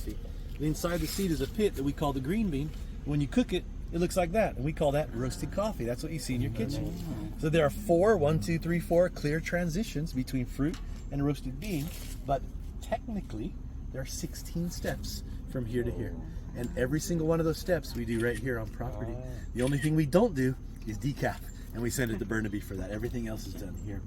coffee. And inside the seed is a pit that we call the green bean. When you cook it, it looks like that, and we call that roasted coffee. That's what you see in your kitchen. So there are four clear transitions between fruit and roasted bean, but technically there are 16 steps from here to here. And every single one of those steps we do right here on property. The only thing we don't do is decaf, and we send it to Burnaby for that. Everything else is done here.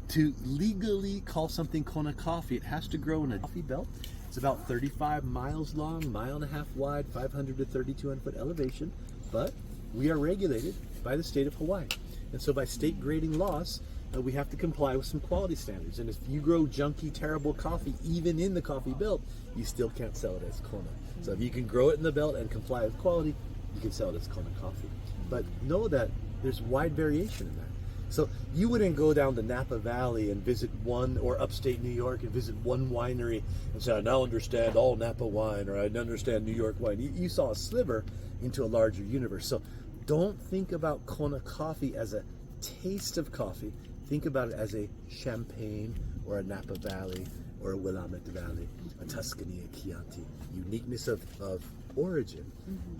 To legally call something Kona coffee, it has to grow in a coffee belt. It's about 35 miles long, mile and a half wide, 500 to 3,200 foot elevation, but we are regulated by the state of Hawaii. And so by state grading laws, we have to comply with some quality standards. And if you grow junky, terrible coffee, even in the coffee belt, you still can't sell it as Kona. So if you can grow it in the belt and comply with quality, you can sell it as Kona coffee. But know that there's wide variation in that. So you wouldn't go down the Napa Valley and visit one, or upstate New York and visit one winery and say, I now understand all Napa wine, or I understand New York wine. You saw a sliver into a larger universe. So don't think about Kona coffee as a taste of coffee. Think about it as a Champagne or a Napa Valley or a Willamette Valley, a Tuscany, a Chianti. Uniqueness of origin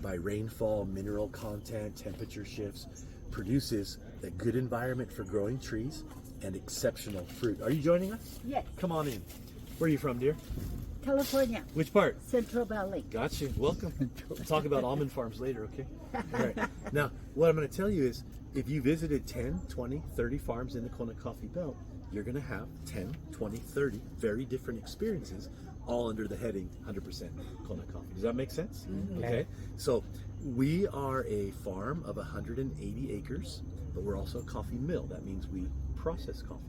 by rainfall, mineral content, temperature shifts, produces a good environment for growing trees and exceptional fruit. Are you joining us? Yes. Come on in. Where are you from, dear? California. Which part? Central Valley. Got you. Welcome. We'll talk about almond farms later, okay? All right. Now, what I'm going to tell you is, if you visited 10, 20, 30 farms in the Kona Coffee Belt, you're going to have 10, 20, 30 very different experiences, all under the heading 100% Kona coffee. Does that make sense? Okay. So we are a farm of 180 acres, but we're also a coffee mill. That means we process coffee.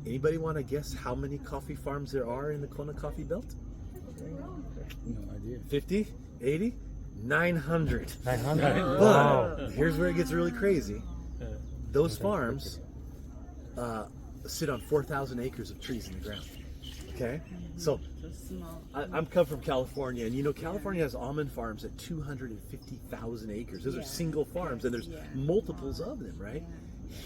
Anybody want to guess how many coffee farms there are in the Kona Coffee Belt? No idea. 50? 80? 900. 900. But here's where it gets really crazy. Those farms sit on 4,000 acres of trees in the ground. Okay? So I'm come from California, and you know California has almond farms at 250,000 acres. Those are single farms, and there's multiples of them, right?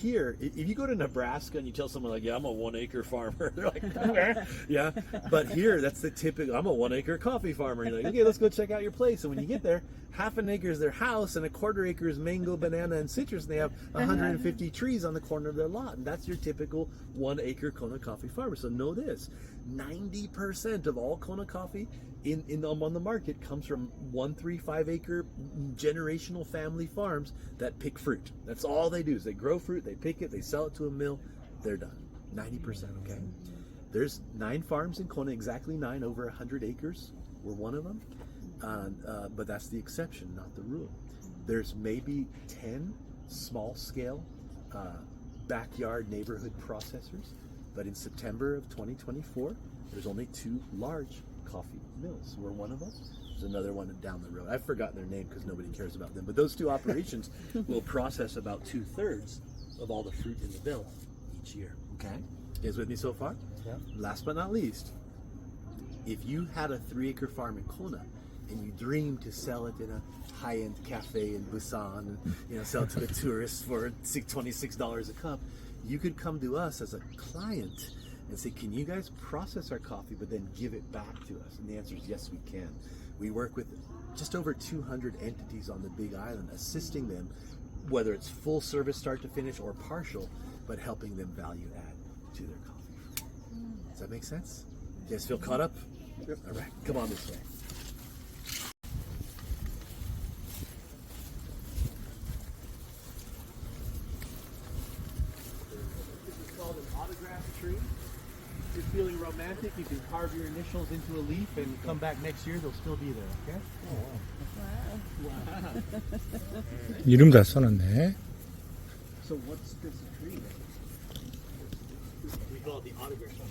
Here, if you go to Nebraska and you tell someone like, yeah, I'm a 1 acre farmer, they're like, okay. Yeah. But here, that's the typical, I'm a 1 acre coffee farmer. You're like, okay, let's go check out your place. And when you get there, half an acre is their house, and a quarter acre is mango, banana, and citrus. And they have 150 trees on the corner of their lot. And that's your typical 1 acre Kona coffee farmer. So know this, 90% of all Kona coffee on the market comes from 1, 3, 5 acre generational family farms that pick fruit. That's all they do, is they grow fruit, they pick it, they sell it to a mill, they're done. 90%, okay? There's 9 farms in Kona, exactly 9, over 100 acres. We're one of them, but that's the exception, not the rule. There's maybe 10 small scale backyard neighborhood processors, but in September of 2024, there's only 2 large coffee mills. We're one of them. There's another one down the road. I've forgotten their name because nobody cares about them. But those 2 operations will process about 2/3 of all the fruit in the belt each year. Okay? You guys with me so far? Yeah. Last but not least, if you had a 3 acre farm in Kona and you dreamed to sell it in a high-end cafe in Busan and sell it to the tourists for $26 a cup, you could come to us as a client and say, can you guys process our coffee but then give it back to us? And the answer is yes, we can. We work with just over 200 entities on the Big Island, assisting them, whether it's full service start to finish or partial, but helping them value add to their coffee. Does that make sense? You guys feel caught up? Yep. All right, come on this way. This is called an autograph tree. If you're feeling romantic, you can carve your initials into a leaf and come back next year, they'll still be there, okay? Wow. 이름 다 써놨네. So what's this tree? We call it the autograph tree.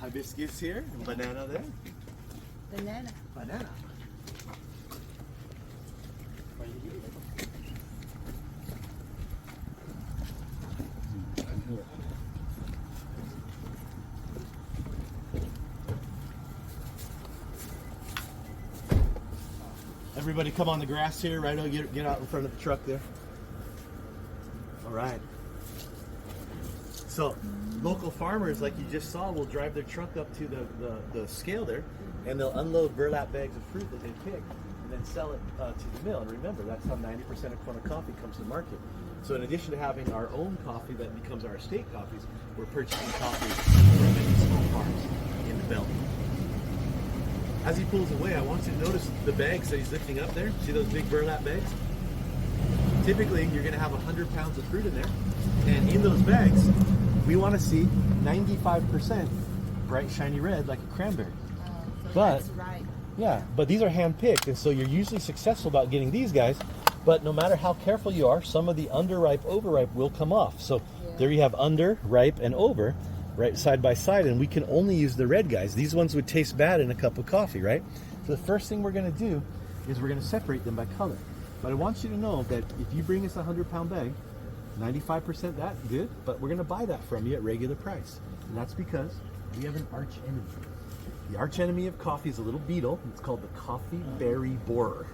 Hibiscus here, and banana there. Banana. Banana. Everybody come on the grass here, right? Get out in front of the truck there. All right. So local farmers, like you just saw, will drive their truck up to the scale there, and they'll unload burlap bags of fruit that they pick and then sell it to the mill. And remember, that's how 90% of Conacoffee comes to market. So in addition to having our own coffee that becomes our estate coffees, we're purchasing coffee from many small farms in the belt. As he pulls away, I want you to notice the bags that he's lifting up there. See those big burlap bags? Typically, you're going to have 100 pounds of fruit in there. And in those bags, we want to see 95% bright, shiny red like a cranberry. So But- that's right. Yeah, but these are hand-picked, and so you're usually successful about getting these guys. But no matter how careful you are, some of the underripe, overripe will come off. So there you have under, ripe, and over, right side by side, and we can only use the red guys. These ones would taste bad in a cup of coffee, right? So the first thing we're going to do is we're going to separate them by color. But I want you to know that if you bring us a 100-pound bag, 95% that good, but we're going to buy that from you at regular price. And that's because we have an arch enemy. The arch enemy of coffee is a little beetle. It's called the coffee berry borer.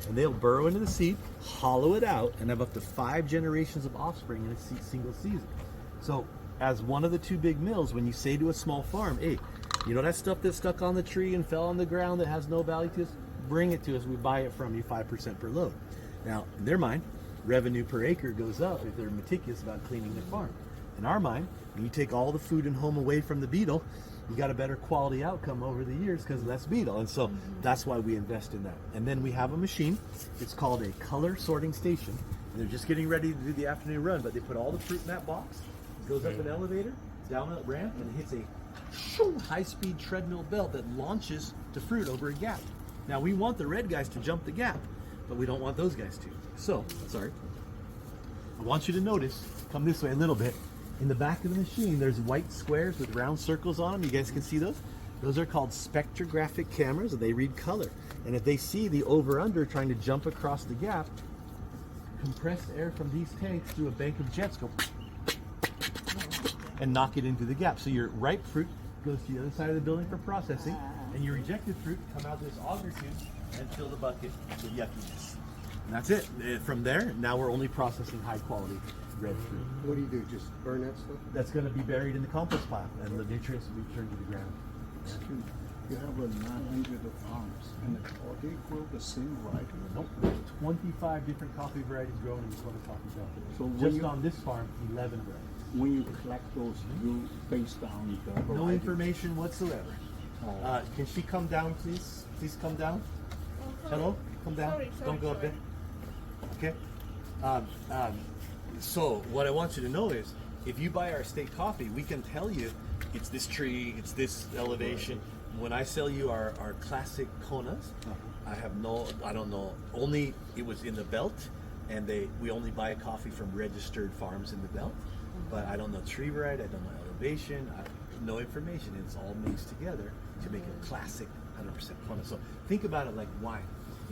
And they'll burrow into the seed, hollow it out, and have up to 5 generations of offspring in a single season. So as one of the 2 big mills, when you say to a small farm, hey, you know that stuff that's stuck on the tree and fell on the ground that has no value to us? Bring it to us. We buy it from you 5% per load. Now, in their mind, revenue per acre goes up if they're meticulous about cleaning their farm. In our mind, when you take all the food and home away from the beetle, you got a better quality outcome over the years because less beetle. And so that's why we invest in that. And then we have a machine. It's called a color sorting station. And they're just getting ready to do the afternoon run, but they put all the fruit in that box, goes up an elevator, down a ramp, and hits a high-speed treadmill belt that launches to fruit over a gap. Now we want the red guys to jump the gap, but we don't want those guys to. So, sorry. I want you to notice, come this way a little bit. In the back of the machine, there's white squares with round circles on them. You guys can see those? Those are called spectrographic cameras, and they read color. And if they see the over-under trying to jump across the gap, compressed air from these tanks through a bank of jets go and knock it into the gap. So your ripe fruit goes to the other side of the building for processing, and your rejected fruit come out this auger tube and fill the bucket with yuckiness. And that's it. From there, now we're only processing high-quality red fruit. What do you do? Just burn that stuff? That's going to be buried in the compost pile, and the nutrients will be returned to the ground. Excuse me. You have a 900 of farms, and are they grow the same variety? Nope. 25 different coffee varieties grown in the Conacoffee Belt. So when just you- on this farm, 11 varieties. When you collect those, you base down the variety. No information whatsoever. Oh. Can she come down, please? Please come down. Hello? Come down. Don't go up there. Okay? So what I want you to know is, if you buy our estate coffee, we can tell you it's this tree, it's this elevation. When I sell you our classic Konas, I don't know, only it was in the belt, and we only buy coffee from registered farms in the belt, but I don't know tree variety, I don't know elevation, no information. It's all mixed together to make a classic 100% Kona. So think about it like wine.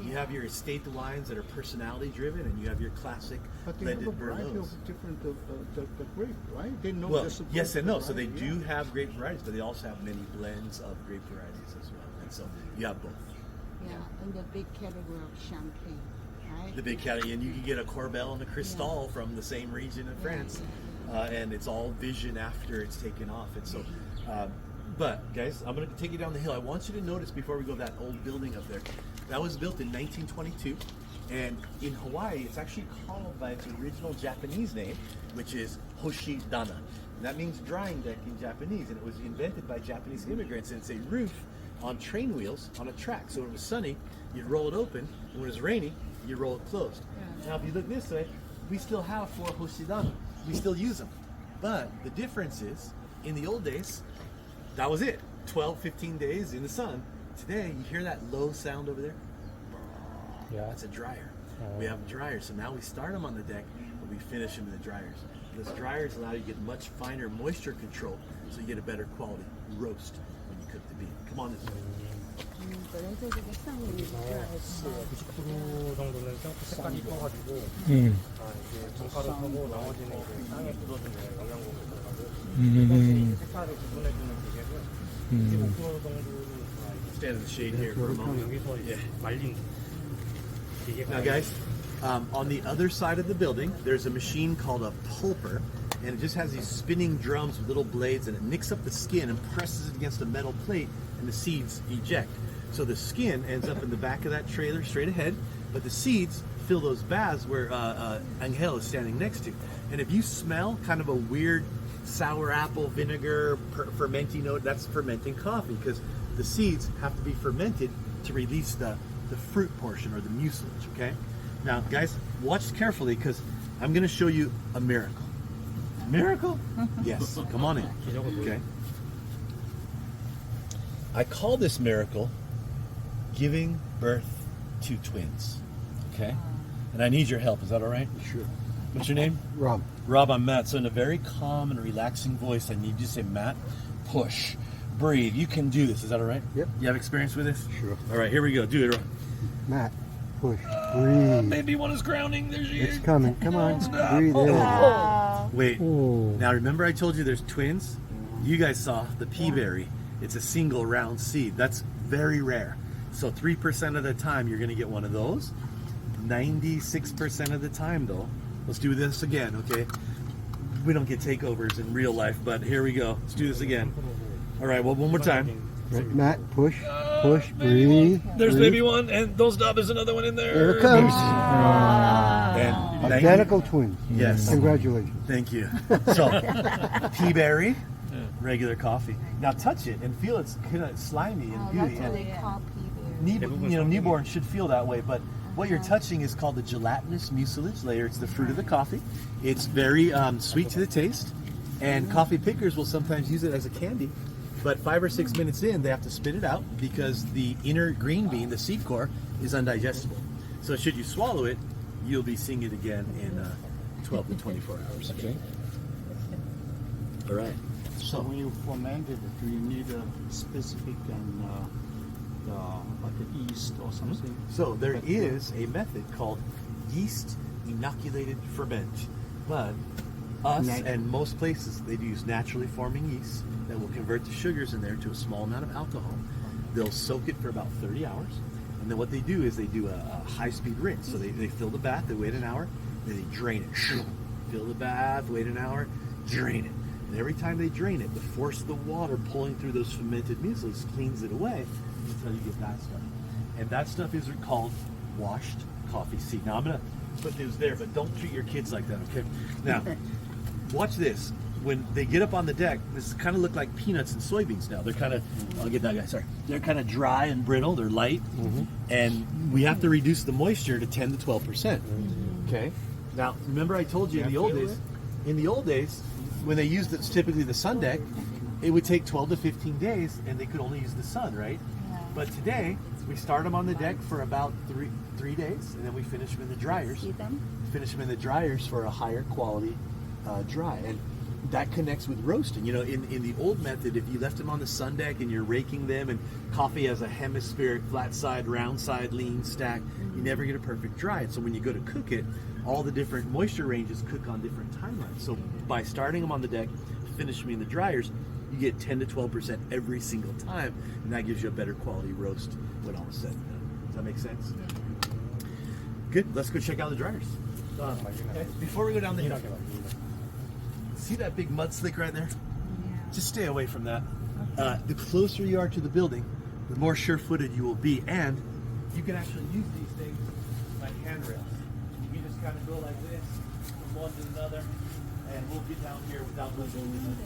You have your estate wines that are personality driven, and you have your classic But they have a blended variety Merlots. of different the grape, right? They know Well, this is yes and no. So they variety, do yeah. have grape varieties, but they also have many blends of grape varieties as well. And so you have both. Yeah, and the big category of champagne, right? The big category, and you can get a Corbel and a Cristal from the same region in France, and it's all vision after it's taken off. And so, but guys, I'm going to take you down the hill. I want you to notice before we go that old building up there. That was built in 1922, and in Hawaii, it's actually called by its original Japanese name, which is Hoshidana. And that means drying deck in Japanese, and it was invented by Japanese immigrants, and it's a roof on train wheels on a track. So when it was sunny, you'd roll it open, and when it was rainy, you roll it closed. Now, if you look this way, we still have 4 Hoshidana. We still use them. But the difference is, in the old days, that was it. 12, 15 days in the sun. Today, you hear that low sound over there? Yeah. That's a dryer. We have dryers, so now we start them on the deck, but we finish them in the dryers. Those dryers allow you to get much finer moisture control, so you get a better quality roast when you cook the bean. Come on this way. Por eso de que están en el dry. 90% 정도는 색깔이 이뻐가지고 음. 이제 정가를 하고 나머지는 이제 땅에 묻어주는 영양분을 들어가고 색깔을 구분해주는 기계는 25% 정도는 Stand in the shade here for a moment. 여기서 이제 말린 기계가 Now, guys, on the other side of the building, there's a machine called a pulper, and it just has these spinning drums with little blades, and it nicks up the skin and presses it against a metal plate, and the seeds eject. So the skin ends up in the back of that trailer straight ahead, but the seeds fill those baths where Angel is standing next to. And if you smell kind of a weird sour apple vinegar fermenting note, that's fermenting coffee, because the seeds have to be fermented to release the fruit portion or the mucilage, okay? Now, guys, watch carefully, because I'm going to show you a miracle. Miracle? Yes, come on in, okay? I call this miracle giving birth to twins, okay? And I need your help, is that all right? Sure. What's your name? Rob. Rob, I'm Matt. So in a very calm and relaxing voice, I need you to say, Matt, push, breathe. You can do this. Is that all right? Yep. You have experience with this? Sure. All right, here we go. Do it. Matt, push, breathe. Baby one is grounding. There she is. It's coming. Come on. Stop. Breathe in. Wait. Oh. Now remember I told you there's twins? You guys saw the pea berry. It's a single round seed. That's very rare. So 3% of the time you're going to get one of those. 96% of the time though, let's do this again, okay? We don't get takeovers in real life, but here we go. Let's do this again. All right, well, one more time. Right, Matt, push, push, Baby one. breathe. There's breathe. baby one, and don't stop. There's another one in there. There it comes. And 90 Identical twins. Yes. Congratulations. Thank you. So, pea berry, regular coffee. Now touch it and feel it's kind of slimy and Oh, gooey. that's what And they call pea berry. newborns should feel that way, but what you're touching is called the gelatinous mucilage layer. It's the fruit of the coffee. It's very sweet to the taste, and coffee pickers will sometimes use it as a candy. But 5 or 6 minutes in, they have to spit it out because the inner green bean, the seed core, is undigestible. So should you swallow it, you'll be seeing it again in 12 to 24 hours. Okay. All right. So when you fermented it, do you need a specific like an yeast or something? So there is a method called yeast inoculated ferment, but us and most places, they use naturally forming yeast that will convert the sugars in there to a small amount of alcohol. They'll soak it for about 30 hours, and then what they do is they do a high-speed rinse. So they fill the bath, they wait an hour, then they drain it. Fill the bath, wait an hour, drain it. And every time they drain it, the force of the water pulling through those fermented mucilage cleans it away until you get that stuff. And that stuff is called washed coffee seed. Now I'm gonna put those there, but don't treat your kids like that, okay? Now, watch this. When they get up on the deck, this kind of look like peanuts and soybeans now. They're kind of, I'll get that guy, sorry. They're kind of dry and brittle, they're light, and we have to reduce the moisture to 10 to 12%, okay? Now, remember I told you in the old days, when they used typically the sun deck, it would take 12 to 15 days, and they could only use the sun, right? But today, we start them on the deck for about three days, and then we finish them in the dryers. Finish them in the dryers for a higher quality dry, and that connects with roasting. You know, in the old method, if you left them on the sun deck and you're raking them, and coffee has a hemispheric, flat side, round side, lean stack, you never get a perfect dry. And so when you go to cook it, all the different moisture ranges cook on different timelines. So by starting them on the deck, finishing them in the dryers, you get 10 to 12% every single time, and that gives you a better quality roast when all is said and done. Does that make sense? Good. Let's go check out the dryers. Okay. Before we go down the hill, see that big mud slick right there? Just stay away from that. The closer you are to the building, the more sure-footed you will be, and you can actually use these things like handrails. You can just kind of go like this from one to another, and we'll get down here without losing.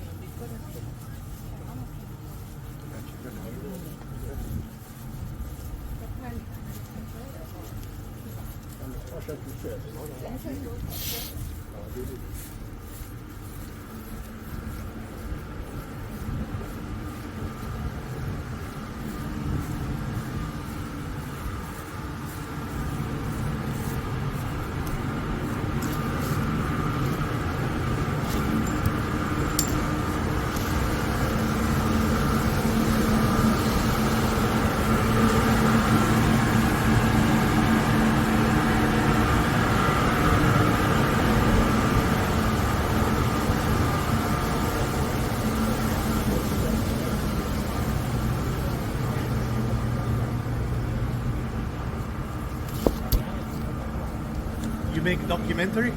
You make documentary?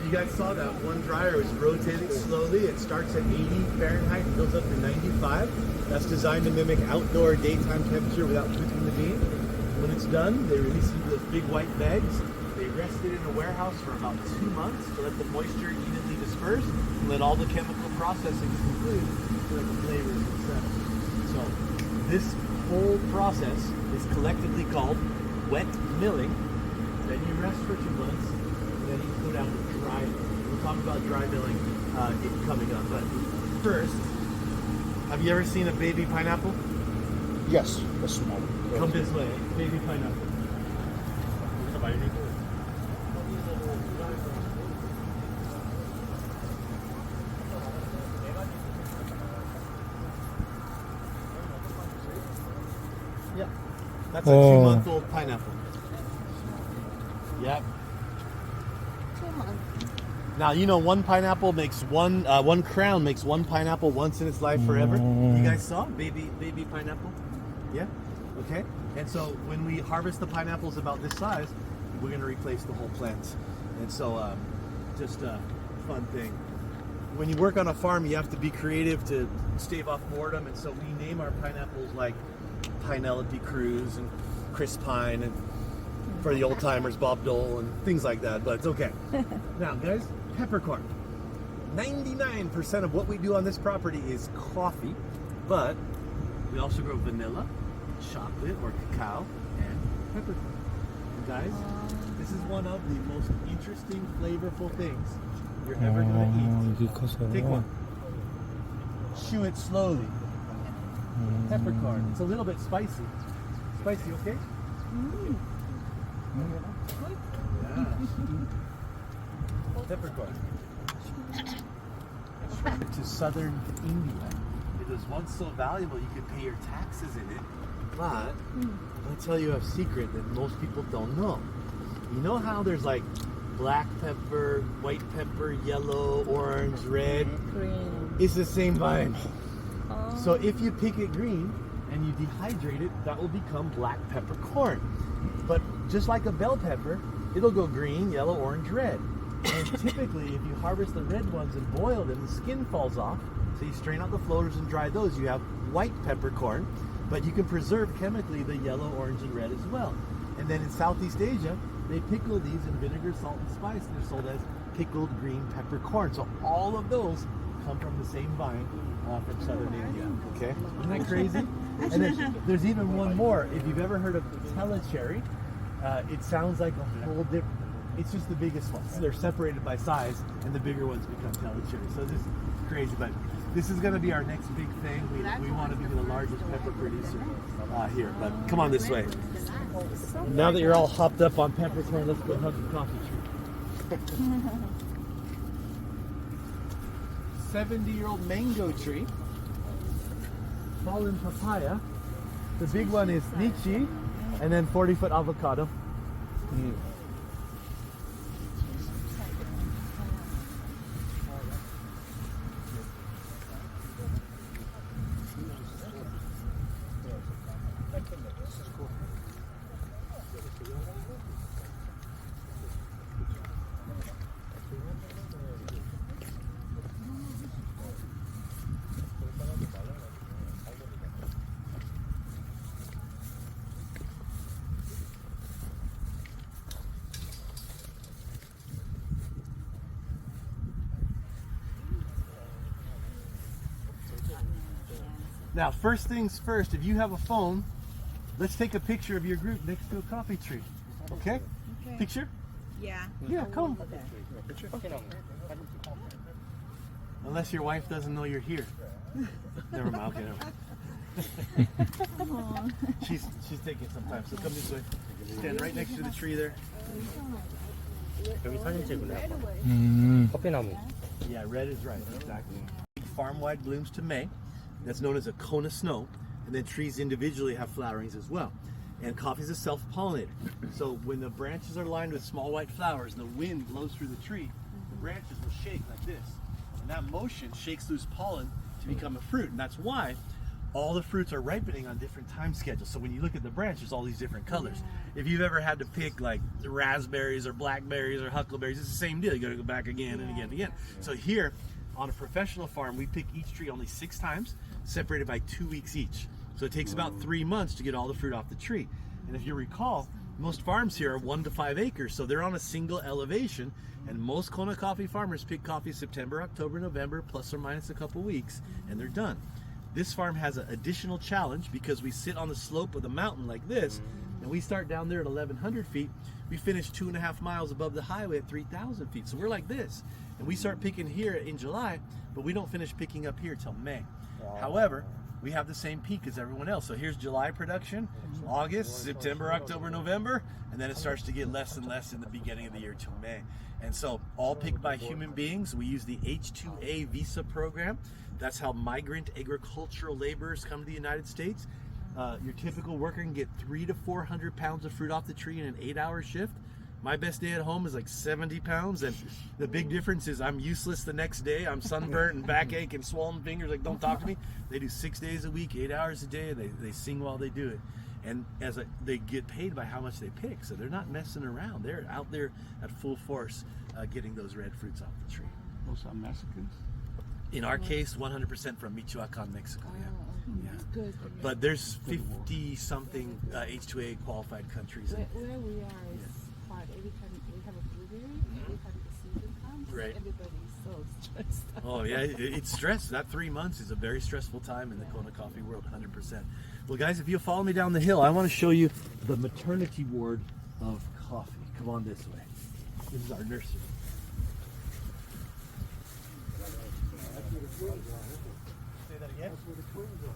you guys saw that one dryer was rotating slowly. It starts at 80 Fahrenheit and goes up to 95. That's designed to mimic outdoor daytime temperature without cooking the bean. When it's done, they release it into those big white bags. They rest it in a warehouse for about 2 months to let the moisture evenly disperse and let all the chemical processing conclude so that the flavors and stuff. So this whole process is collectively called wet milling. Then you rest for 2 months, and then you go down to dry. We'll talk about dry milling coming up. But first, have you ever seen a baby pineapple? Yes, the small. Come this way, baby pineapple. 여기서 말리고 Yeah, that's a Oh. 2-month-old pineapple. Yep. 2 months. Now you know one pineapple makes one crown makes one pineapple once in its life forever. You guys saw baby pineapple? Yeah. Okay. And so when we harvest the pineapples about this size, we're going to replace the whole plant. And so just a fun thing. When you work on a farm, you have to be creative to stave off boredom. And so we name our pineapples like Pinelope Cruz and Chris Pine, and for the old timers, Bob Dole and things like that. But it's okay. Now, guys, peppercorn. 99% of what we do on this property is coffee, but we also grow vanilla, chocolate or cacao, and peppercorn. And guys, this is one of the most interesting, flavorful things you're ever going to 이게 커서. eat. Take one. Chew it slowly. Peppercorn. It's a little bit spicy. Spicy, okay? Yeah. Peppercorn. To southern India. It was once so valuable you could pay your taxes in it. But I'm going to tell you a secret that most people don't know. You know how there's like black pepper, white pepper, yellow, orange, red? Green. It's the same vine. Oh. So if you pick it green and you dehydrate it, that will become black peppercorn. But just like a bell pepper, it'll go green, yellow, orange, red. And typically, if you harvest the red ones and boil them, the skin falls off. So you strain out the floaters and dry those. You have white peppercorn, but you can preserve chemically the yellow, orange, and red as well. And then in Southeast Asia, they pickle these in vinegar, salt, and spice. And they're sold as pickled green peppercorn. So all of those come from the same vine from southern India. Okay, isn't that crazy? And then there's even one more. If you've ever heard of telecherry, it sounds like a whole different. It's just the biggest ones. They're separated by size, and the bigger ones become telecherry. So this is crazy, but this is going to be our next big thing. We want to be the largest pepper producer here. But come on this way. Now that you're all hopped up on peppercorn, let's go hug the coffee tree. 70-year-old mango tree. Fallen papaya. The big one is lychee, and then 40-foot avocado. Now, first things first, if you have a phone, let's take a picture of your group next to a coffee tree. Okay? Okay. Picture? Yeah. Yeah, come. Okay. Unless your wife doesn't know you're here. Never mind. Okay, never mind. She's taking some time, so come this way. Stand right next to the tree there. 여기 사진 찍을래? 커피나무. Yeah, red is right. Exactly. Farm-wide blooms to May. That's known as a cone of snow. And then trees individually have flowerings as well. And coffee is a self-pollinator. So when the branches are lined with small white flowers and the wind blows through the tree, the branches will shake like this. And that motion shakes loose pollen to become a fruit. And that's why all the fruits are ripening on different time schedules. So when you look at the branch, there's all these different colors. If you've ever had to pick like raspberries or blackberries or huckleberries, it's the same deal. You got to go back again and again and again. So here on a professional farm, we pick each tree only 6 times, separated by 2 weeks each. So it takes about 3 months to get all the fruit off the tree. And if you recall, most farms here are 1 to 5 acres, so they're on a single elevation. And most Kona coffee farmers pick coffee September, October, November, plus or minus a couple weeks, and they're done. This farm has an additional challenge because we sit on the slope of the mountain like this, and we start down there at 1,100 feet. We finish 2.5 miles above the highway at 3,000 feet. So we're like this. And we start picking here in July, but we don't finish picking up here till May. However, we have the same peak as everyone else. So here's July production, August, September, October, November, and then it starts to get less and less in the beginning of the year till May. And so all picked by human beings. We use the H-2A visa program. That's how migrant agricultural laborers come to the United States. Your typical worker can get 300 to 400 pounds of fruit off the tree in an 8-hour shift. My best day at home is like 70 pounds, and the big difference is I'm useless the next day. I'm sunburnt and backache and swollen fingers, like don't talk to me. They do 6 days a week, 8 hours a day, and they sing while they do it. And they get paid by how much they pick, so they're not messing around. They're out there at full force getting those red fruits off the tree. Those are Mexicans. In our case, 100% from Michoacan, Mexico. Yeah. That's good. But there's 50-something H-2A qualified countries. Where we are is hard. Every time we have a blueberry, every time the season comes, Right. everybody's so stressed out. Oh yeah, it's stress. That 3 months is a very stressful time in the Kona coffee world, 100%. Well guys, if you'll follow me down the hill, I want to show you the maternity ward of coffee. Come on this way. This is our nursery. Say that again? That's where the twins are.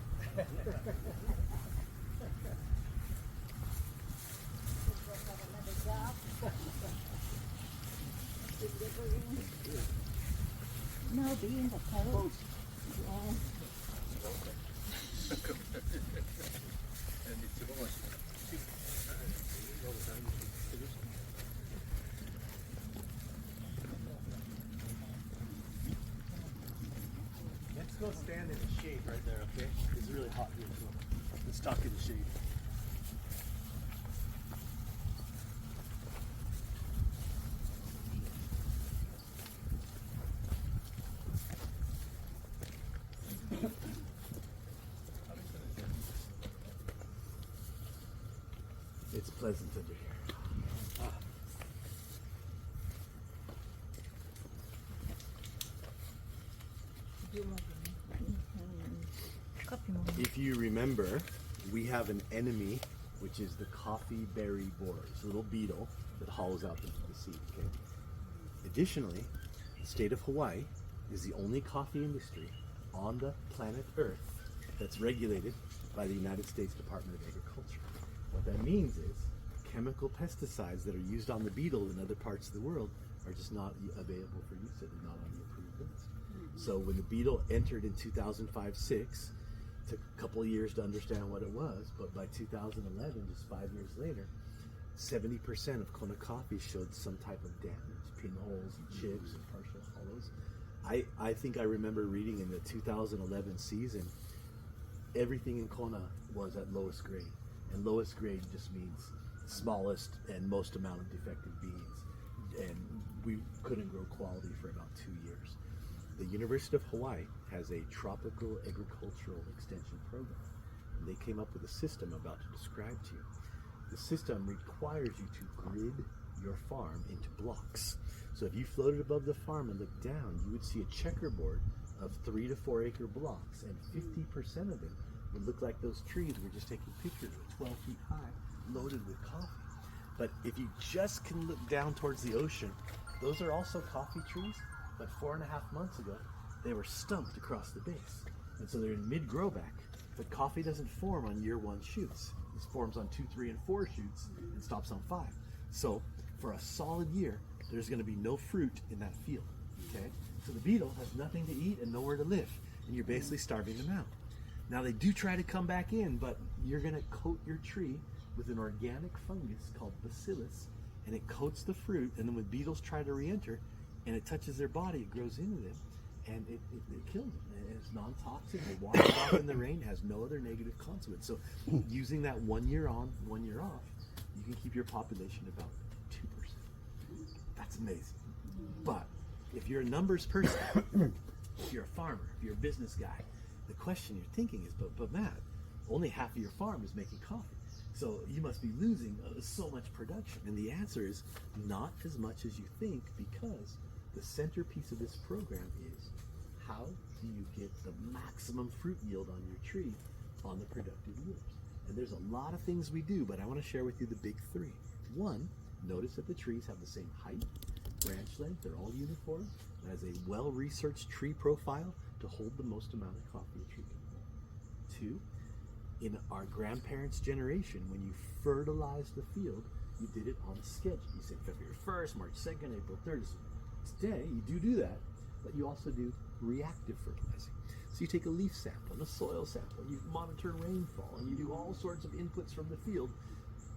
No, being the cold. Let's go stand in the shade right there, okay? It's really hot here, so let's talk in the shade. It's pleasant under here. If you remember, we have an enemy, which is the coffee berry borer. It's a little beetle that hollows out the seed. Okay. Additionally, the state of Hawaii is the only coffee industry on the planet Earth that's regulated by the United States Department of Agriculture. What that means is chemical pesticides that are used on the beetle in other parts of the world are just not available for use. They're not on the approved list. So when the beetle entered in 2005-06, took a couple of years to understand what it was, but by 2011, just 5 years later, 70% of Kona coffee showed some type of damage, pinholes and chips and partial hollows. I think I remember reading in the 2011 season, everything in Kona was at lowest grade. And lowest grade just means smallest and most amount of defective beans. And we couldn't grow quality for about 2 years. The University of Hawaii has a tropical agricultural extension program. And they came up with a system I'm about to describe to you. The system requires you to grid your farm into blocks. So if you floated above the farm and looked down, you would see a checkerboard of 3 to 4 acre blocks, and 50% of them would look like those trees we're just taking pictures of, 12 feet high, loaded with coffee. But if you just can look down towards the ocean, those are also coffee trees, but 4.5 months ago, they were stumped across the base. And so they're in mid-grow back, but coffee doesn't form on year 1 shoots. It forms on 2, 3, and 4 shoots and stops on 5. So for a solid year, there's gonna be no fruit in that field, okay? So the beetle has nothing to eat and nowhere to live, and you're basically starving them out. Now they do try to come back in, but you're gonna coat your tree with an organic fungus called bacillus, and it coats the fruit, and then when beetles try to re-enter and it touches their body, it grows into them, and it kills them. And it's non-toxic. It washes off in the rain. Has no other negative consequence. So, using that 1 year on, 1 year off, you can keep your population about 2%. That's amazing. But if you're a numbers person, if you're a farmer, if you're a business guy, the question you're thinking is, but Matt, only half of your farm is making coffee. So you must be losing so much production. And the answer is not as much as you think, because the centerpiece of this program is how do you get the maximum fruit yield on your tree on the productive years. And there's a lot of things we do, but I want to share with you the big three. One, notice that the trees have the same height, branch length, they're all uniform. It has a well-researched tree profile to hold the most amount of coffee a tree can hold. Two, in our grandparents' generation, when you fertilized the field, you did it on a schedule. You said February 1st, March 2nd, April 3rd. Today, you do that, but you also do reactive fertilizing. So you take a leaf sample and a soil sample, you monitor rainfall, and you do all sorts of inputs from the field.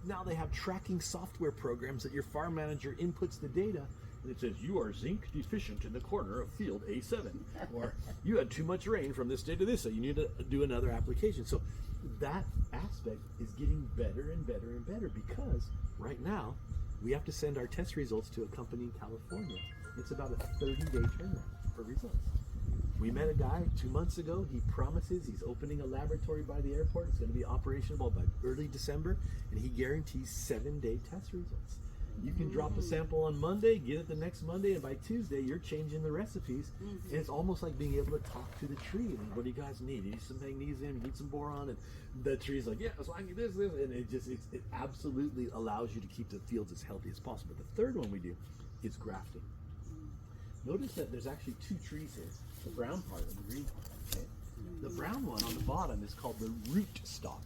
Now they have tracking software programs that your farm manager inputs the data, and it says, you are zinc deficient in the corner of field A7, or you had too much rain from this day to this, so you need to do another application. So that aspect is getting better and better and better, because right now we have to send our test results to a company in California. It's about a 30-day turnaround for results. We met a guy 2 months ago. He promises he's opening a laboratory by the airport. It's going to be operational by early December, and he guarantees 7-day test results. You can drop a sample on Monday, get it the next Monday, and by Tuesday you're changing the recipes. And it's almost like being able to talk to the tree. And what do you guys need? You need some magnesium, you need some boron, and the tree's like, yeah, so I need this, and it absolutely allows you to keep the fields as healthy as possible. The third one we do is grafting. Notice that there's actually two trees here, the brown part and the green part. Okay? The brown one on the bottom is called the root stock,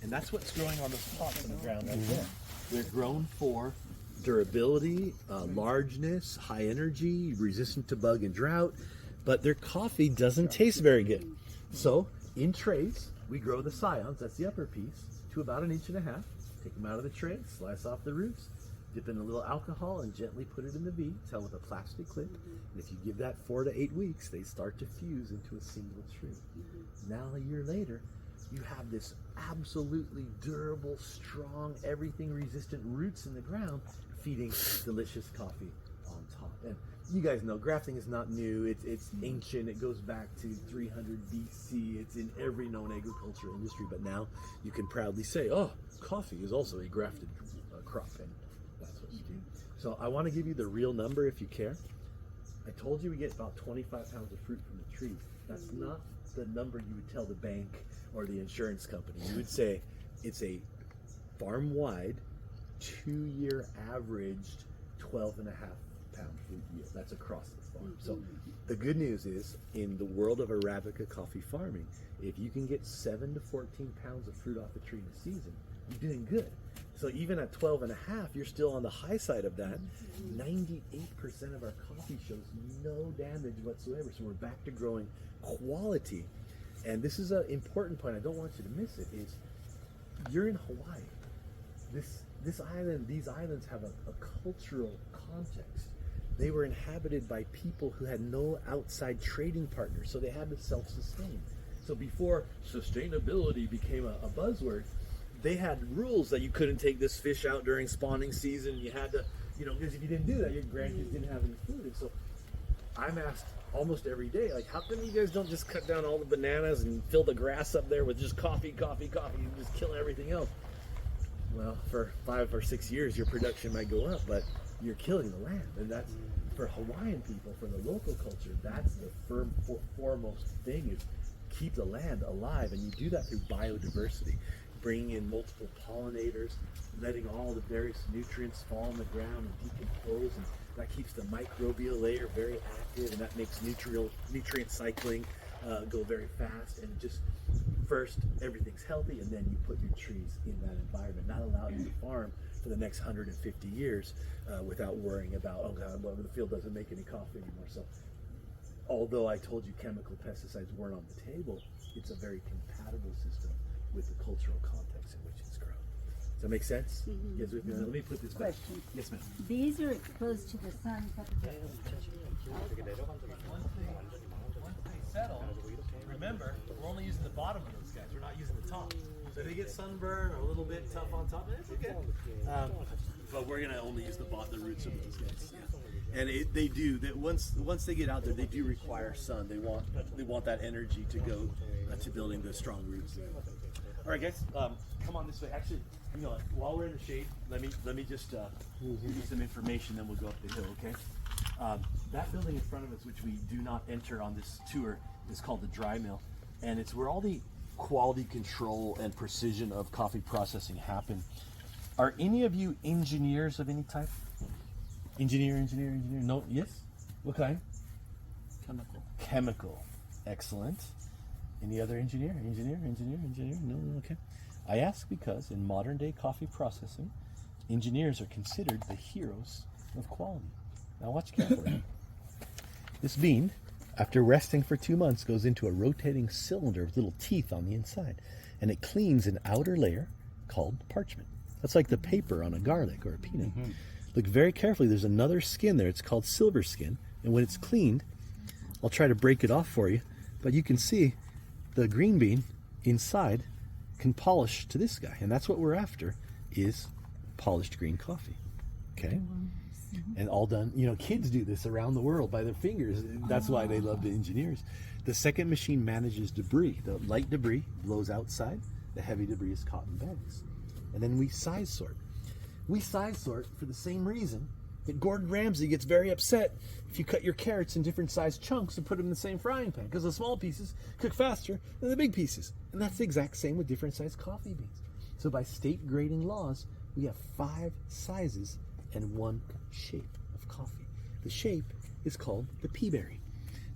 and that's what's growing on the spots in the ground right there. They're grown for durability, largeness, high energy, resistant to bug and drought, but their coffee doesn't taste very good. So in trays, we grow the scions, that's the upper piece, to about 1.5 inches. Take them out of the tray, slice off the roots, dip in a little alcohol and gently put it in the V, held with a plastic clip. And if you give that 4 to 8 weeks, they start to fuse into a single tree. Now a year later, you have this absolutely durable, strong, everything resistant roots in the ground feeding delicious coffee on top. And you guys know grafting is not new. It's ancient. It goes back to 300 BC. It's in every known agricultural industry. But now you can proudly say, oh, coffee is also a grafted crop. And that's what you do. So I want to give you the real number if you care. I told you we get about 25 pounds of fruit from the tree. That's not the number you would tell the bank or the insurance company. You would say it's a farm-wide 2-year averaged 12.5 pound fruit yield. That's across the farm. So the good news is, in the world of Arabica coffee farming, if you can get 7 to 14 pounds of fruit off a tree in a season, you're doing good. So even at 12.5, you're still on the high side of that. 98% of our coffee shows no damage whatsoever. So we're back to growing quality. And this is an important point, I don't want you to miss it, is you're in Hawaii. This island, these islands have a cultural context. They were inhabited by people who had no outside trading partners, so they had to self-sustain. So before sustainability became a buzzword, they had rules that you couldn't take this fish out during spawning season. You had to, because if you didn't do that, your grandkids didn't have any food. And so I'm asked almost every day, like, how come you guys don't just cut down all the bananas and fill the grass up there with just coffee, and just kill everything else? Well, for 5 or 6 years, your production might go up, but you're killing the land. And that's, for Hawaiian people, for the local culture, that's the foremost thing, is keep the land alive. And you do that through biodiversity, bringing in multiple pollinators, letting all the various nutrients fall on the ground and decompose, and that keeps the microbial layer very active, and that makes nutrient cycling go very fast. And just, first, everything's healthy, and then you put your trees in that environment, not allow you to farm for the next 150 years without worrying about, oh God, well, the field doesn't make any coffee anymore. So although I told you chemical pesticides weren't on the table, it's a very compatible system with the cultural context in which it's grown. Does that make sense? Yes, let me put this back. Question. Yes, ma'am. These are close to the sun. 되게 내려간 적이 있어요. 완전히 망한 settle, remember, we're only using the bottom of those guys. We're not using the top. So if they get sunburn or a little bit tough on top, it's okay. But we're gonna only use the roots of those guys. Yeah. And they do that once they get out there, they do require sun. They want that energy to go to building the strong roots. All right, guys, come on this way. Actually, you know what? While we're in the shade, let me just give you some information. Then we'll go up the hill. Okay. That building in front of us, which we do not enter on this tour, is called the dry mill, and it's where all the quality control and precision of coffee processing happen. Are any of you engineers of any type? Engineer? No? Yes? What kind? Chemical. Excellent. Any other engineer? Engineer? No? Okay. I ask because in modern day coffee processing, engineers are considered the heroes of quality. Now watch carefully. This bean, after resting for 2 months, goes into a rotating cylinder with little teeth on the inside, and it cleans an outer layer called parchment. That's like the paper on a garlic or a peanut. Look very carefully, there's another skin there. It's called silver skin, and when it's cleaned, I'll try to break it off for you, but you can see the green bean inside can polish to this guy, and that's what we're after, is polished green coffee. Okay? And all done, you know, kids do this around the world by their fingers. That's why they love the engineers. The second machine manages debris. The light debris blows outside, the heavy debris is caught in bags. And then we size sort. We size sort for the same reason that Gordon Ramsay gets very upset if you cut your carrots in different sized chunks and put them in the same frying pan, because the small pieces cook faster than the big pieces. And that's the exact same with different sized coffee beans. So by state grading laws, we have 5 sizes and 1 shape of coffee. The shape is called the pea berry.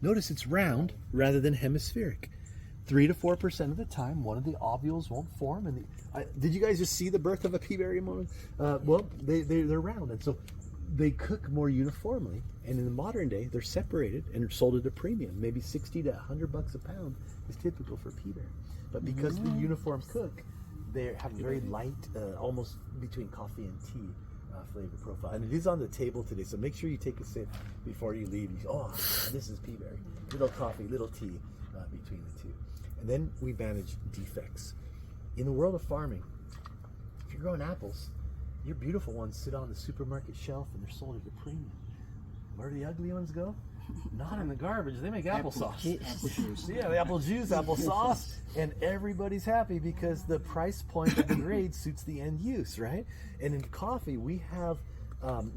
Notice it's round rather than hemispheric. 3 to 4% of the time, one of the ovules won't form. And did you guys just see the birth of a pea berry moment? Well, they're round, and so they cook more uniformly. And in the modern day, they're separated and sold at a premium. Maybe $60 to $100 a pound is typical for pea berry. But because the uniform cook, they have a very light, almost between coffee and tea flavor profile. And it is on the table today, so make sure you take a sip before you leave. You go, oh, this is pea berry. Little coffee, little tea between the two. And then we manage defects. In the world of farming, if you're growing apples, your beautiful ones sit on the supermarket shelf and they're sold at a premium. Where do the ugly ones go? Not in the garbage. They make applesauce. Apple juice. Yeah, the apple juice, applesauce, and everybody's happy because the price point of the grade suits the end use, right? And in coffee, we have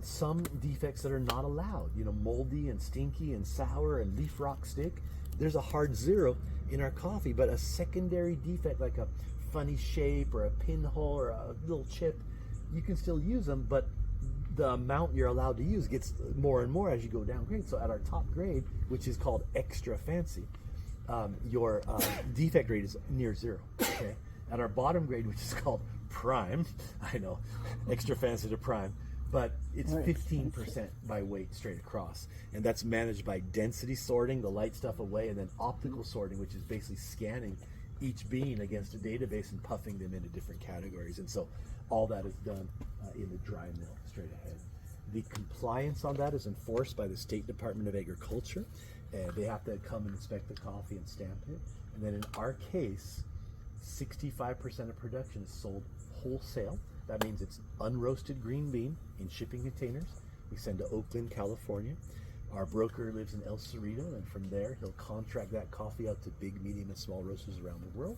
some defects that are not allowed. You know, moldy and stinky and sour and leaf rock stick. There's a hard 0 in our coffee, but a secondary defect like a funny shape or a pinhole or a little chip, you can still use them, but the amount you're allowed to use gets more and more as you go down grade. So at our top grade, which is called extra fancy, your defect rate is near 0. Okay. At our bottom grade, which is called prime, I know, extra fancy to prime, but it's 15% by weight straight across, and that's managed by density sorting, the light stuff away, and then optical sorting, which is basically scanning each bean against a database and puffing them into different categories. And so all that is done in the dry mill straight ahead. The compliance on that is enforced by the State Department of Agriculture, and they have to come and inspect the coffee and stamp it. And then in our case, 65% of production is sold wholesale. That means it's unroasted green bean in shipping containers. We send to Oakland, California. Our broker lives in El Cerrito, and from there he'll contract that coffee out to big, medium, and small roasters around the world.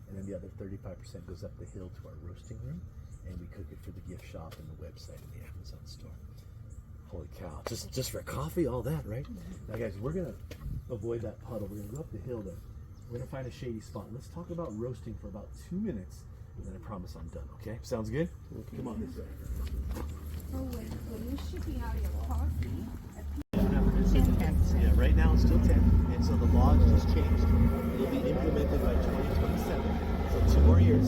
And then the other 35% goes up the hill to our roasting room, and we cook it for the gift shop and the website and the Amazon store. Holy cow, just for coffee, all that, right? Now guys, we're gonna avoid that puddle. We're gonna go up the hill then. We're gonna find a shady spot. Let's talk about roasting for about 2 minutes, and then I promise I'm done, okay? Sounds good? Okay. Come on this way. So when you're shipping out your coffee, Yeah, right now it's still 10, and so the laws just changed. It'll be implemented by 2027, so 2 more years,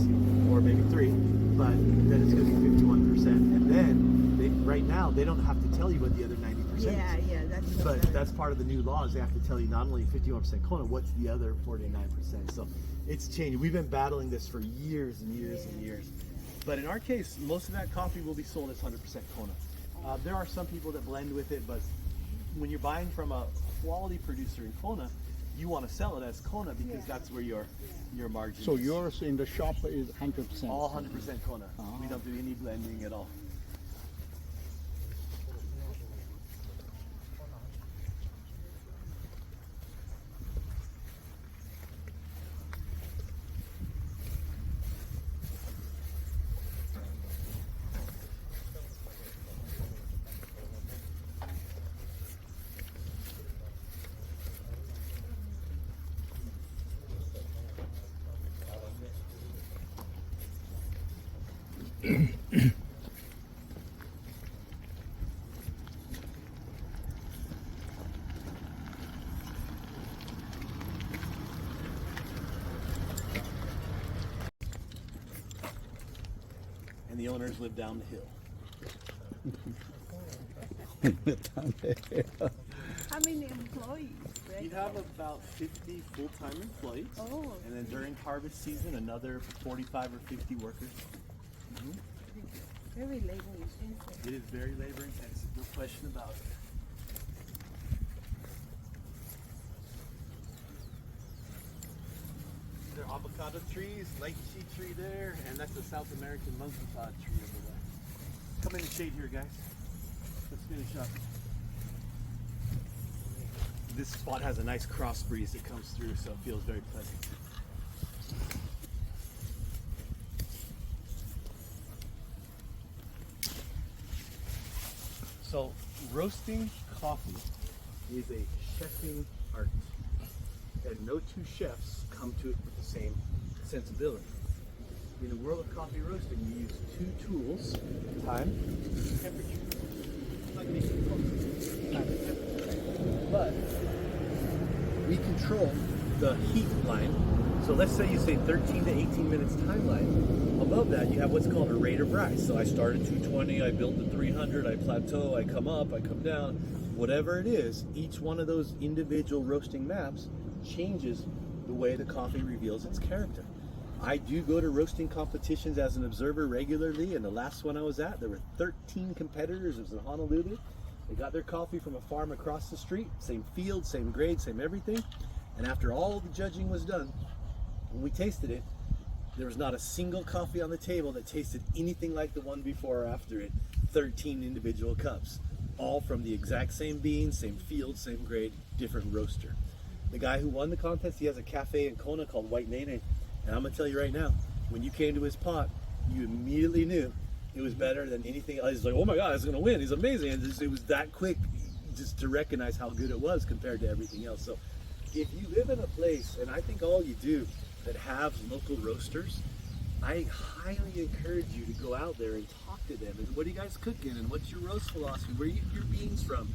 or maybe 3, but then it's going to be 51%. And then, right now, they don't have to tell you what the other 90% is. yeah, that's. But that's part of the new laws. They have to tell you not only 51% Kona, what's the other 49%. So it's changed. We've been battling this for years and years and years. But in our case, most of that coffee will be sold as 100% Kona. There are some people that blend with it, but when you're buying from a quality producer in Kona, you want to sell it as Kona because that's where your margin So is. yours in the shop is 100%. All 100% Kona. We don't do any blending at all. And the owners live down the hill. How many employees? You have about 50 full-time employees. Oh, And then during harvest season, another 45 or 50 workers. very labor intensive. It is very labor intensive, no question about it. There are avocado trees, lychee tree there, and that's a South American monkey pod tree over there. Come in the shade here, guys. Let's finish up. This spot has a nice cross breeze that comes through, so it feels very pleasant. So, roasting coffee is a chefing art, and no two chefs come to it with the same sensibility. In the world of coffee roasting, you use two tools: time, temperature. Like making coffee. Time and temperature. But we control the heat line. So let's say you say 13 to 18 minutes timeline. Above that, you have what's called a rate of rise. So I start at 220, I build to 300, I plateau, I come up, I come down. Whatever it is, each one of those individual roasting maps changes the way the coffee reveals its character. I do go to roasting competitions as an observer regularly, and the last one I was at, there were 13 competitors. It was in Honolulu. They got their coffee from a farm across the street, same field, same grade, same everything. And after all the judging was done, when we tasted it, there was not a single coffee on the table that tasted anything like the one before or after it. 13 individual cups, all from the exact same beans, same field, same grade, different roaster. The guy who won the contest, he has a cafe in Kona called White Nene. And I'm gonna tell you right now, when you came to his pot, you immediately knew it was better than anything else. He's like, oh my God, he's gonna win. He's amazing. And it was that quick just to recognize how good it was compared to everything else. So if you live in a place, and I think all you do, that have local roasters, I highly encourage you to go out there and talk to them. And what are you guys cooking? And what's your roast philosophy? Where do you get your beans from?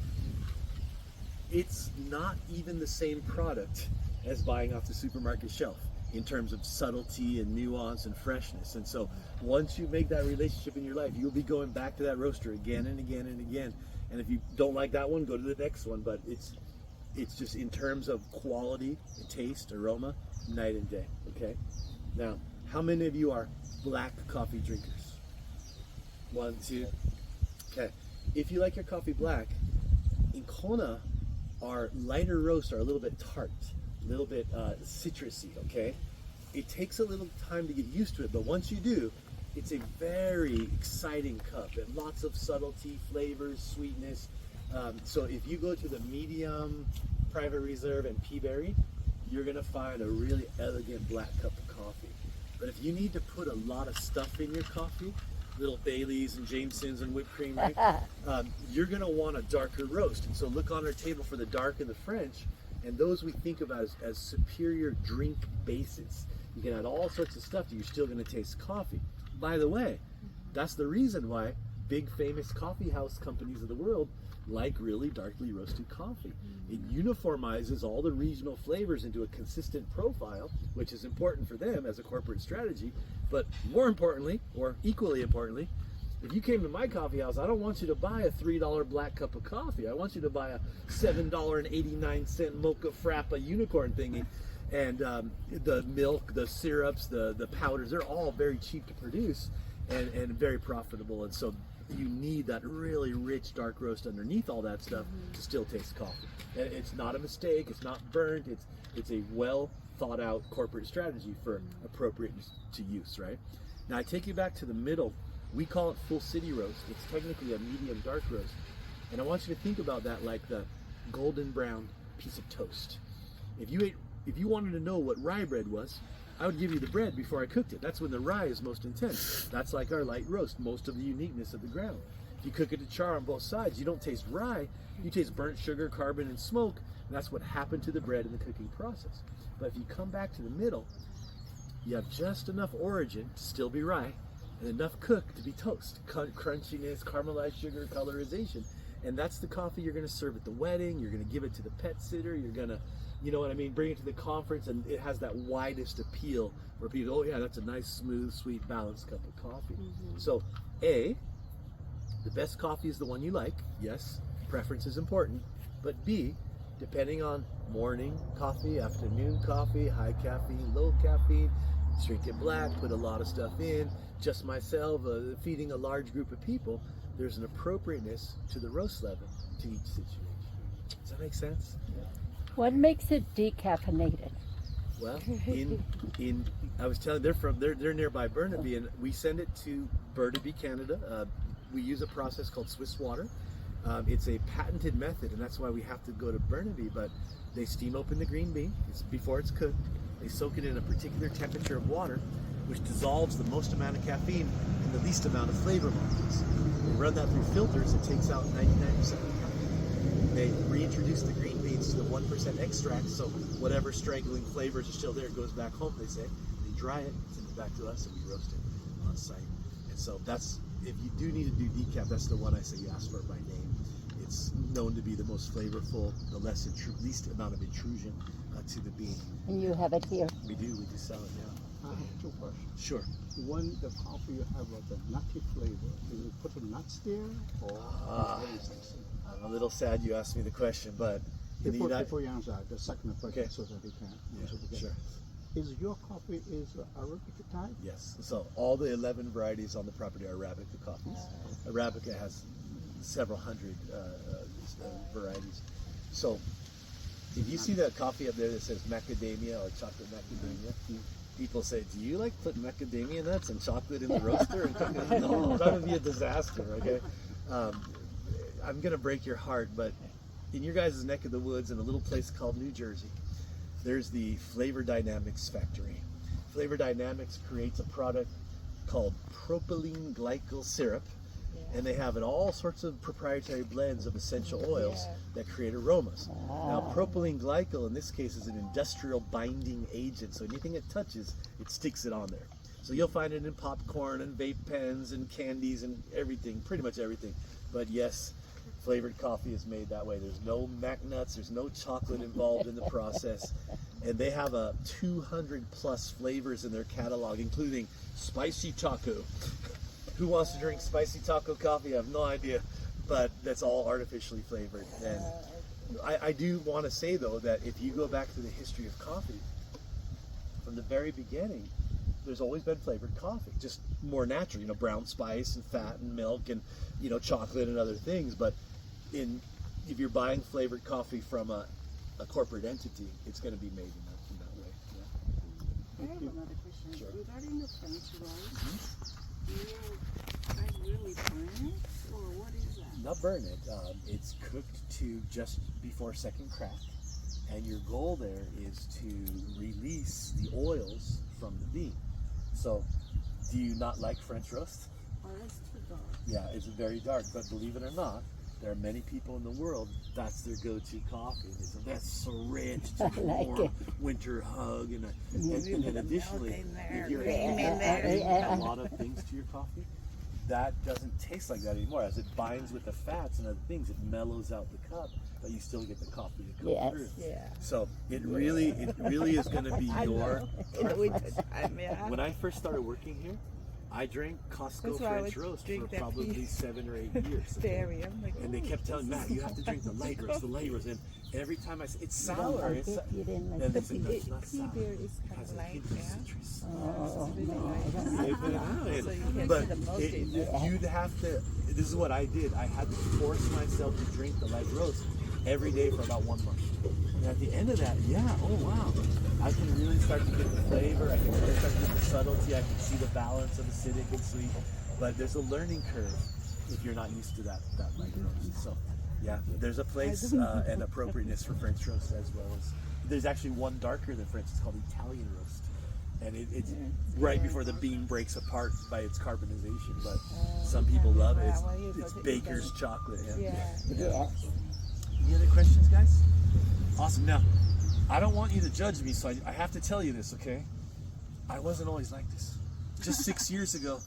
It's not even the same product as buying off the supermarket shelf in terms of subtlety and nuance and freshness. And so once you make that relationship in your life, you'll be going back to that roaster again and again and again. And if you don't like that one, go to the next one. But it's just in terms of quality, taste, aroma, night and day. Okay. Now, how many of you are black coffee drinkers? 1, 2. Okay. If you like your coffee black, in Kona, our lighter roasts are a little bit tart, a little bit citrusy. Okay. It takes a little time to get used to it, but once you do, it's a very exciting cup and lots of subtlety, flavors, sweetness. So if you go to the medium, private reserve, and pea berry, you're gonna find a really elegant black cup of coffee. But if you need to put a lot of stuff in your coffee, little Baileys and Jamesons and whipped cream, right? You're gonna want a darker roast. And so look on our table for the dark and the French, and those we think about as superior drink bases. You can add all sorts of stuff, you're still gonna taste coffee. By the way, that's the reason why big famous coffee house companies of the world like really darkly roasted coffee. It uniformizes all the regional flavors into a consistent profile, which is important for them as a corporate strategy. But more importantly, or equally importantly, if you came to my coffee house, I don't want you to buy a $3 black cup of coffee. I want you to buy a $7.89 mocha frappa unicorn thingy. And the milk, the syrups, the powders, they're all very cheap to produce and very profitable. And so you need that really rich dark roast underneath all that stuff to still taste coffee. And it's not a mistake. It's not burnt. It's a well thought out corporate strategy for appropriateness to use, right? Now I take you back to the middle. We call it full city roast. It's technically a medium dark roast. And I want you to think about that like the golden brown piece of toast. If you wanted to know what rye bread was, I would give you the bread before I cooked it. That's when the rye is most intense. That's like our light roast, most of the uniqueness of the ground. If you cook it to char on both sides, you don't taste rye, you taste burnt sugar, carbon, and smoke. And that's what happened to the bread in the cooking process. But if you come back to the middle, you have just enough origin to still be rye and enough cook to be toast. Crunchiness, caramelized sugar, colorization. And that's the coffee you're going to serve at the wedding. You're going to give it to the pet sitter. You're going to, you know what I mean, bring it to the conference, and it has that widest appeal where people, oh yeah, that's a nice, smooth, sweet, balanced cup of coffee. So, A, the best coffee is the one you like. Yes, preference is important. But B, depending on morning coffee, afternoon coffee, high caffeine, low caffeine, drink it black, put a lot of stuff in, just myself, feeding a large group of people, there's an appropriateness to the roast level to each situation. Does that make sense? What makes it decaffeinated? Well, I was telling they're nearby Burnaby, and we send it to Burnaby, Canada. We use a process called Swiss water. It's a patented method, and that's why we have to go to Burnaby. But they steam open the green bean before it's cooked. They soak it in a particular temperature of water, which dissolves the most amount of caffeine and the least amount of flavor molecules. They run that through filters. It takes out 99% of the caffeine. They reintroduce the green beans to the 1% extract, so whatever strangling flavors are still there goes back home, they say. They dry it, send it back to us, and we roast it on site. And so that's, if you do need to do decaf, that's the one I say you ask for by name. It's known to be the most flavorful, the least amount of intrusion to the bean. And you have it here. We do sell it, yeah. I have two questions. Sure. One, the coffee you have the nutty flavor. Do you put the nuts there, or what is this? I'm a little sad you asked me the question, but in the Before you answer the second question, Okay. so that we can answer yeah, together. sure. Is your coffee Arabica type? Yes. So all the 11 varieties on the property are Arabica coffees. Arabica has several hundred varieties. So if you see that coffee up there that says macadamia or chocolate macadamia, people say, do you like put macadamia nuts and chocolate in the roaster and cook it? No, that would be a disaster, okay? I'm going to break your heart, but in your guys' neck of the woods in a little place called New Jersey, there's the Flavor Dynamics factory. Flavor Dynamics creates a product called propylene glycol syrup, and they have all sorts of proprietary blends of essential oils that create aromas. Now, propylene glycol in this case is an industrial binding agent, so anything it touches, it sticks it on there. So you'll find it in popcorn and vape pens and candies and everything, pretty much everything. But yes, flavored coffee is made that way. There's no mac nuts, there's no chocolate involved in the process. And they have 200 plus flavors in their catalog, including spicy taco. Who wants to drink spicy taco coffee? I have no idea, but that's all artificially flavored. And I do want to say though that if you go back to the history of coffee, from the very beginning, there's always been flavored coffee, just more natural, brown spice and fat and milk and, chocolate and other things. But if you're buying flavored coffee from a corporate entity, it's going to be made in that way. Yeah. I have another question. Sure. Regarding the French rice, do you really burn it, or what is that? Not burn it. It's cooked to just before second crack, and your goal there is to release the oils from the bean. So, do you not like French roast? Oh, that's too dark. Yeah, it's very dark, but believe it or not, there are many people in the world, that's their go-to coffee. They say, that's so rich, it's a warm winter hug. And then additionally, if you're adding a lot of things to your coffee, that doesn't taste like that anymore. As it binds with the fats and other things, it mellows out the cup, but you still get the coffee to come through. So it really is going to be your. When I first started working here, I drank Costco That's why I French would roast for drink that probably pea. 7 or 8 years. Berry. I'm like, And they kept telling Matt, you have to drink the light roast, the light roast. And every time I say, it's sour. It's sour. You didn't And like they the say, pea. no, it's not pea sour. berry is It kind has of a light, hint of yeah. citrus. Oh, It's really light. They put it out. So you can't But see the most it- in there. you'd have to, this is what I did. I had to force myself to drink the light roast every day for about 1 month. And at the end of that, oh wow, I can really start to get the flavor. I can really start to get the subtlety. I can see the balance of acidic and sweet. But there's a learning curve if you're not used to that light roast. So yeah, there's a place and appropriateness for French roast as well as there's actually one darker than French. It's called Italian roast. And it's right before the bean breaks apart by its carbonization, but some people love it. It's baker's chocolate. Yeah. Any other questions, guys? Awesome. Now, I don't want you to judge me, so I have to tell you this, okay? I wasn't always like this. Just 6 years ago,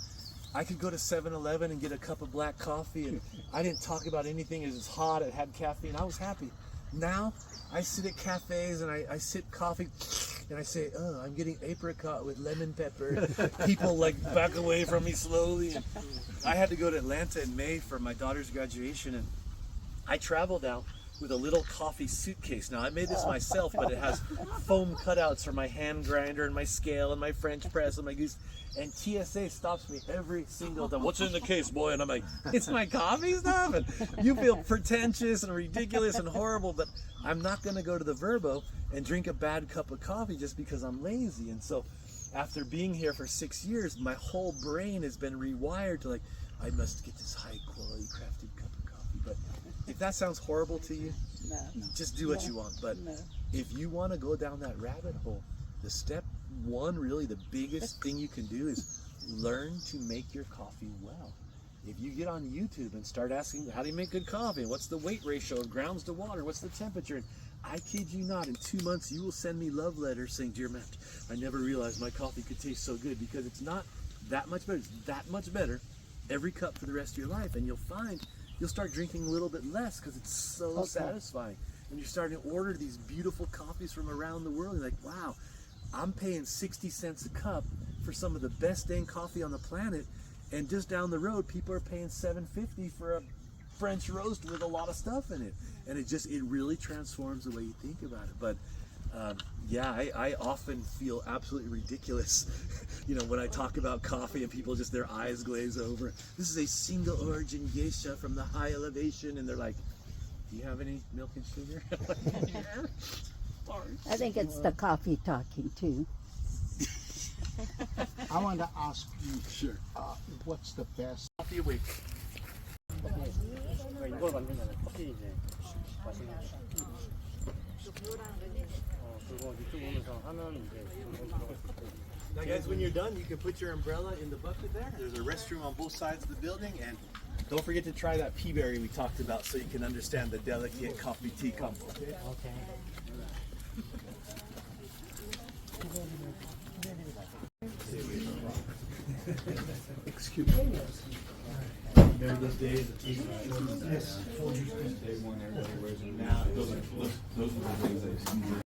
I could go to 7-Eleven and get a cup of black coffee, and I didn't talk about anything. It was hot, it had caffeine. I was happy. Now, I sit at cafes and I sip coffee and I say, oh, I'm getting apricot with lemon pepper. People like back away from me slowly. And I had to go to Atlanta in May for my daughter's graduation, and I traveled out with a little coffee suitcase. Now I made this myself, but it has foam cutouts for my hand grinder and my scale and my French press and my goose. And TSA stops me every single time. What's in the case, boy? And I'm like, it's my coffee stuff. And you feel pretentious and ridiculous and horrible, but I'm not going to go to the Verbo and drink a bad cup of coffee just because I'm lazy. And so after being here for 6 years, my whole brain has been rewired to like, I must get this high quality crafted cup of coffee. But if that sounds horrible to you, No. just do what you want. But No. if you want to go down that rabbit hole, the step one, really the biggest thing you can do is learn to make your coffee well. If you get on YouTube and start asking, how do you make good coffee? What's the weight ratio of grounds to water? What's the temperature? And I kid you not, in 2 months, you will send me love letters saying, dear Matt, I never realized my coffee could taste so good, because it's not that much better. It's that much better every cup for the rest of your life. And you'll find you'll start drinking a little bit less because it's so satisfying. And you're starting to order these beautiful coffees from around the world. You're like, wow, I'm paying 60 cents a cup for some of the best dang coffee on the planet. And just down the road, people are paying $7.50 for a French roast with a lot of stuff in it. And it really transforms the way you think about it. But I often feel absolutely ridiculous, when I talk about coffee and people just, their eyes glaze over. This is a single origin geisha from the high elevation, and they're like, do you have any milk and sugar? I think it's the coffee talking too. I want to ask you, what's the best? Coffee awake. 이걸 만들잖아요. 커피 이제 마시는 거. 그거 유튜브 보면서 하면 이제 그런 들어갈 수 있고. Now guys, when you're done, you can put your umbrella in the bucket there. There's a restroom on both sides of the building, and don't forget to try that pea berry we talked about so you can understand the delicate coffee tea combo. Okay? Excuse me. Remember those days of tea? Yes. Day one, everybody wears them. Now, those are the days that